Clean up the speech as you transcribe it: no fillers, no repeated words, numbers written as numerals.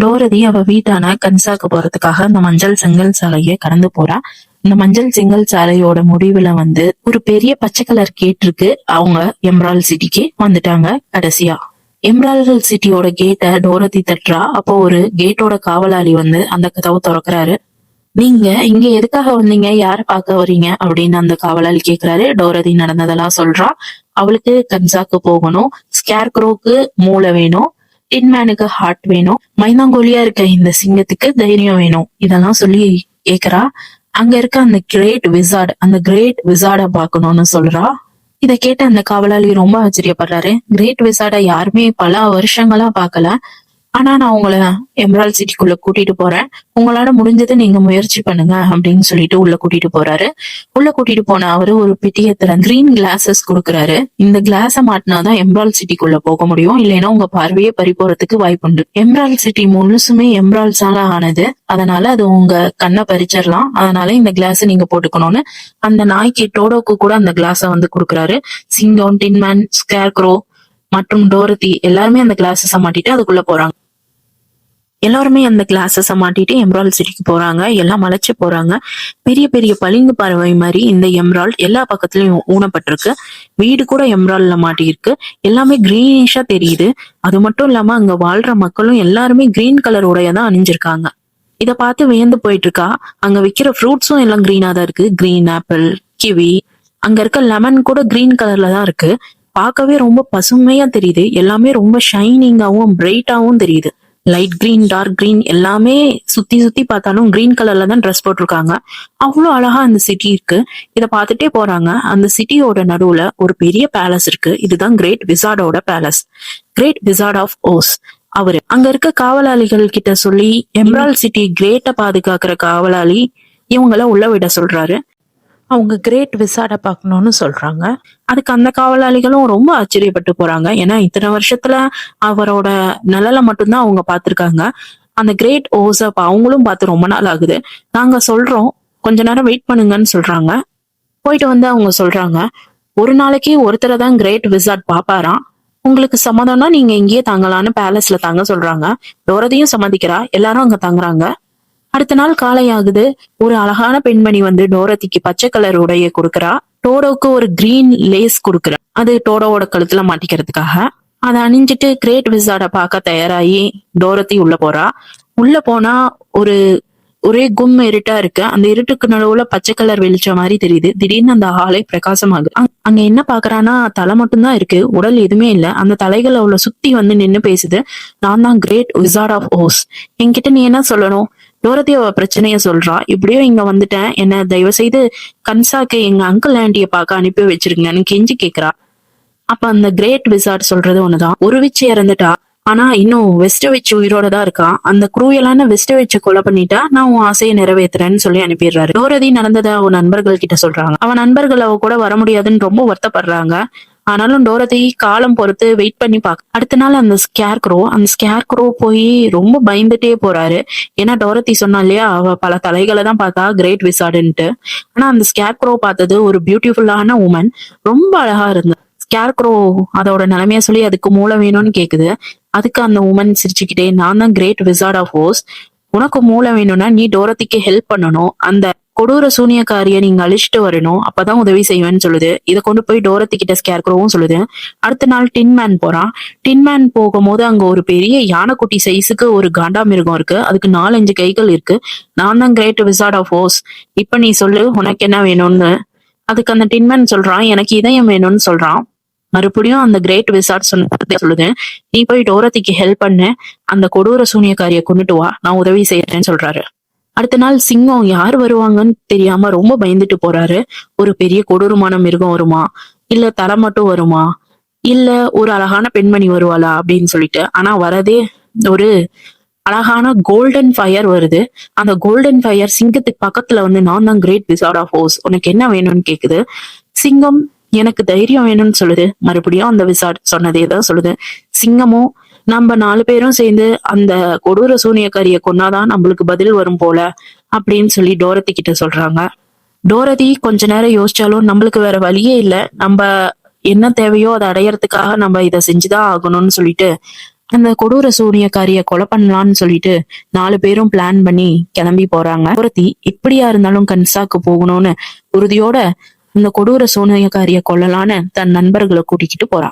டோரதி அவ வீட்டான கன்சாக்கு போறதுக்காக அந்த மஞ்சள் செங்கல் சாலையை கடந்து போறா. இந்த மஞ்சள் செங்கல் சாலையோட முடிவுல ஒரு பெரிய பச்சை கலர் கேட் இருக்கு. அவங்க எம்ரால்ட் சிட்டிக்கு வந்துட்டாங்க. கடைசியா எம்ரால்ட் சிட்டியோட கேட்டை டோரதி தட்டுறா. அப்போ ஒரு கேட்டோட காவலாளி அந்த கதவை திறக்கிறாரு. நீங்க இங்க எதுக்காக வந்தீங்க, யார பார்க்க வரீங்க அப்படின்னு அந்த காவலாளி கேக்குறாரு. டோரதி நடந்ததெல்லாம் சொல்றா. அவளுக்கு கன்சாக்கு போகணும், ஸ்கேர்க்ரோக்கு மூளை வேணும், டின்மேனுக்கு ஹார்ட் வேணும், மைனாங்கோலியா இருக்க இந்த சிங்கத்துக்கு தைரியம் வேணும், இதெல்லாம் சொல்லி கேக்குறா. அங்க இருக்க அந்த கிரேட் விசார்ட பாக்கணும்னு சொல்றா. இத கேட்ட அந்த காவலாளி ரொம்ப ஆச்சரியப்படுறாரு. கிரேட் விசார்ட யாருமே பல வருஷங்களா பாக்கல. ஆனா நான் உங்களை எம்ரால்ட் சிட்டிக்குள்ள கூட்டிட்டு போறேன், உங்களால முடிஞ்சதை நீங்க முயற்சி பண்ணுங்க அப்படின்னு சொல்லிட்டு உள்ள கூட்டிட்டு போறாரு. உள்ள கூட்டிட்டு போன அவரு ஒரு பெட்டியத்துல கிரீன் கிளாஸஸ் கொடுக்குறாரு. இந்த கிளாஸ மாட்டினாதான் எம்ரால்ட் சிட்டிக்குள்ள போக முடியும், இல்லைன்னா உங்க பார்வையே பறி போறதுக்கு வாய்ப்புண்டு. எம்ரால்ட் சிட்டி முழுசுமே எம்ரால்ட்ஸால ஆனது, அதனால அது உங்க கண்ணை பறிச்சிடலாம், அதனால இந்த கிளாஸ் நீங்க போட்டுக்கணும்னு அந்த நாய்க்கு டோடோக்கு கூட அந்த கிளாஸ கொடுக்குறாரு. சிங்கம், டின்மேன், ஸ்கேர்க்ரோ மற்றும் டோரதி எல்லாருமே அந்த கிளாஸஸ மாட்டிட்டு அதுக்குள்ள போறாங்க. எல்லாருமே அந்த கிளாஸஸ மாட்டிட்டு எம்ரால்ட் சிட்டிக்கு போறாங்க. எல்லாம் மலைச்சு போறாங்க. பெரிய பெரிய பளிங்கு பறவை மாதிரி இந்த எம்ரால்ட் எல்லா பக்கத்துலயும் ஊனப்பட்டிருக்கு. வீடு கூட எம்ரால்ட்ல மாட்டியிருக்கு. எல்லாமே கிரீனிஷா தெரியுது. அது மட்டும் இல்லாம அங்க வாழ்ற மக்களும் எல்லாருமே கிரீன் கலர் உடையதான் அணிஞ்சிருக்காங்க. இத பார்த்து வியந்து போயிட்டு இருக்கா. அங்க விக்கிற ஃப்ரூட்ஸும் எல்லாம் கிரீனா தான் இருக்கு. கிரீன் ஆப்பிள், கிவி, அங்க இருக்க லெமன் கூட கிரீன் கலர்ல தான் இருக்கு. பார்க்கவே ரொம்ப பசுமையா தெரியுது. எல்லாமே ரொம்ப ஷைனிங்காவும் பிரைட்டாவும் தெரியுது. லைட் கிரீன், டார்க் கிரீன் எல்லாமே சுத்தி சுத்தி பார்த்தாலும் கிரீன் கலர்ல தான் ட்ரெஸ் போட்டிருக்காங்க. அவ்வளவு அழகா அந்த சிட்டி இருக்கு. இத பார்த்துட்டே போறாங்க. அந்த சிட்டியோட நடுவுல ஒரு பெரிய பேலஸ் இருக்கு. இதுதான் கிரேட் விசார்டோட palace, great wizard of Oz. அவரு அங்க இருக்க காவலாளிகள் கிட்ட சொல்லி எம்ரால்ட் சிட்டி கிரேட்ட பாதுகாக்கிற காவலாளி இவங்கள உள்ள விட சொல்றாரு. அவங்க கிரேட் விசார்ட பாக்கணும்னு சொல்றாங்க. அதுக்கு அந்த காவலாளிகளும் ரொம்ப ஆச்சரியப்பட்டு போறாங்க. ஏன்னா இத்தனை வருஷத்துல அவரோட நிழலை மட்டும்தான் அவங்க பாத்திருக்காங்க. அந்த கிரேட் ஓஸ அவங்களும் பார்த்து ரொம்ப நாள் ஆகுது. நாங்க சொல்றோம், கொஞ்ச நேரம் வெயிட் பண்ணுங்கன்னு சொல்றாங்க. போயிட்டு அவங்க சொல்றாங்க, ஒரு நாளைக்கு ஒருத்தரை தான் கிரேட் விசார்ட் பாப்பாராம், உங்களுக்கு சம்மதம்னா நீங்க இங்கேயே தங்கலான்னு பேலஸ்ல தங்க சொல்றாங்க. டோரதியும் சம்மதிக்கிறா. எல்லாரும் அங்க தங்குறாங்க. அடுத்த நாள் காலை ஆகுது. ஒரு அழகான பெண்மணி டோரதிக்கு பச்சை கலர் உடைய கொடுக்கறா. டோடோக்கு ஒரு கிரீன் லேஸ் கொடுக்கறா. அது டோடோவோட கழுத்துல மாட்டிக்கிறதுக்காக. அதை அணிஞ்சிட்டு கிரேட் விசார்ட பார்க்க தயாராகி டோரதி உள்ள போறா. உள்ள போனா ஒரே இருட்டா இருக்கு. அந்த இருட்டுக்கு நடுவுல பச்சை கலர் வெளிச்சம் மாதிரி தெரியுது. திடீர்னு அந்த ஆளை பிரகாசமாகுது. அங்க என்ன பாக்குறான்னா தலை மட்டும்தான் இருக்கு, உடல் எதுவுமே இல்ல. அந்த தலைகள் அவளை சுத்தி நின்னு பேசுது. நான் தான் கிரேட் விசார்ட் ஆஃப் ஓஸ், என்கிட்ட நீ என்ன சொல்லணும்? டோரதி அவ பிரச்சனைய சொல்றா. இப்படியோ இங்க வந்துட்டேன், என்ன தயவு செய்து கன்சாக்கு எங்க அங்கிள் ஆண்டிய பார்க்க அனுப்பி வச்சிருங்கன்னு கெஞ்சி கேக்குறா. அப்ப அந்த கிரேட் விசார்ட் சொல்றது ஒண்ணுதான். ஒரு விச்சு இறந்துட்டா, ஆனா இன்னும் வெஸ்டவிச் உயிரோட தான் இருக்கான். அந்த குரூயலான வெஸ்டவிச்ச கொலை பண்ணிட்டா நான் உன் ஆசையை நிறைவேற்றுறேன்னு சொல்லி அனுப்பிடுறாரு. டோரதி நடந்ததை அவன் நண்பர்கள் கிட்ட சொல்றாங்க. அவன் நண்பர்கள் அவ கூட வர முடியாதுன்னு ரொம்ப வருத்தப்படுறாங்க. ஆனாலும் டோரதி காலம் பொறுத்து வெயிட் பண்ணி பாக்க. அடுத்த நாள் அந்த ஸ்கேர்க்ரோ போய் ரொம்ப பயந்துட்டே போறாரு. ஏன்னா டோரதி சொன்னா இல்லையா, அவ பல தலைகளை தான் பார்த்தா கிரேட் விசார்டுன்ட்டு. ஆனா அந்த ஸ்கேர்க்ரோ பார்த்தது ஒரு பியூட்டிஃபுல்லான உமன், ரொம்ப அழகா இருந்தது. ஸ்கேர்க்ரோ அதோட நிலைமைய சொல்லி அதுக்கு மூளை வேணும்னு கேக்குது. அதுக்கு அந்த உமன் சிரிச்சுக்கிட்டே, நான் தான் கிரேட் விசார்ட் ஆஃப் ஓஸ், உனக்கு மூளை வேணும்னா நீ டோரதிக்கு ஹெல்ப் பண்ணணும், அந்த கொடூர சூனியக்காரிய நீங்க அழிச்சிட்டு வரணும், அப்பதான் உதவி செய்வேன்னு சொல்லுது. இதை கொண்டு போய் டோரதி கிட்ட ஸ்கேர்க்ரோவும் சொல்லுது. அடுத்த நாள் டின்மேன் போறான். டின்மேன் போகும்போது அங்க ஒரு பெரிய யானைக்குட்டி சைஸுக்கு ஒரு காண்டாமிருகம் இருக்கு. அதுக்கு 4-5 கைகள் இருக்கு. நான் தான் கிரேட் விசார்ட் ஆஃப் ஓஸ், இப்ப நீ சொல்லு உனக்கு என்ன வேணும்னு. அதுக்கு அந்த டின்மேன் சொல்றான், எனக்கு இதயம் வேணும்னு சொல்றான். மறுபடியும் அந்த கிரேட் விசார்ட் சொல்லுது, நீ போய் டோரதிக்கு ஹெல்ப் பண்ணு, அந்த கொடூர சூனியக்காரிய கொண்டுட்டு வா, நான் உதவி செய்யறேன்னு சொல்றாரு. அடுத்த நாள் சிங்கம் யார் வருவாங்கன்னு தெரியாம ரொம்ப பயந்துட்டு போறாரு. ஒரு பெரிய கொடூரமான மிருகம் வருமா, இல்ல தலை மட்டும் வருமா, இல்ல ஒரு அழகான பெண்மணி வருவாளா அப்படின்னு சொல்லிட்டு. ஆனா வரதே ஒரு அழகான கோல்டன் ஃபயர் வருது. அந்த கோல்டன் ஃபயர் சிங்கத்துக்கு பக்கத்துல நான் தான் கிரேட் விசார்ட் ஆஃப் ஓஸ், உனக்கு என்ன வேணும்னு கேக்குது. சிங்கம் எனக்கு தைரியம் வேணும்னு சொல்லுது. மறுபடியும் அந்த விசார்ட் சொன்னதே தான் சொல்லுது. சிங்கமும், நம்ம 4 பேரும் சேர்ந்து அந்த கொடூர சூனியக்காரிய கொன்னாதான் நம்மளுக்கு பதில் வரும் போல அப்படின்னு சொல்லி டோரதி கிட்ட சொல்றாங்க. டோரதி கொஞ்ச நேரம் யோசிச்சாலும் நம்மளுக்கு வேற வழியே இல்ல, நம்ம என்ன தேவையோ அதை அடையறதுக்காக நம்ம இதை செஞ்சுதான் ஆகணும்னு சொல்லிட்டு அந்த கொடூர சூனியக்காரிய கொலை பண்ணலாம்னு சொல்லிட்டு 4 பேரும் பிளான் பண்ணி கிளம்பி போறாங்க. ஒருத்தி எப்படியா இருந்தாலும் கன்சாக்கு போகணும்னு உறுதியோட அந்த கொடூர சூனியக்காரிய கொல்லலான்னு தன் நண்பர்களை கூட்டிக்கிட்டு போறா.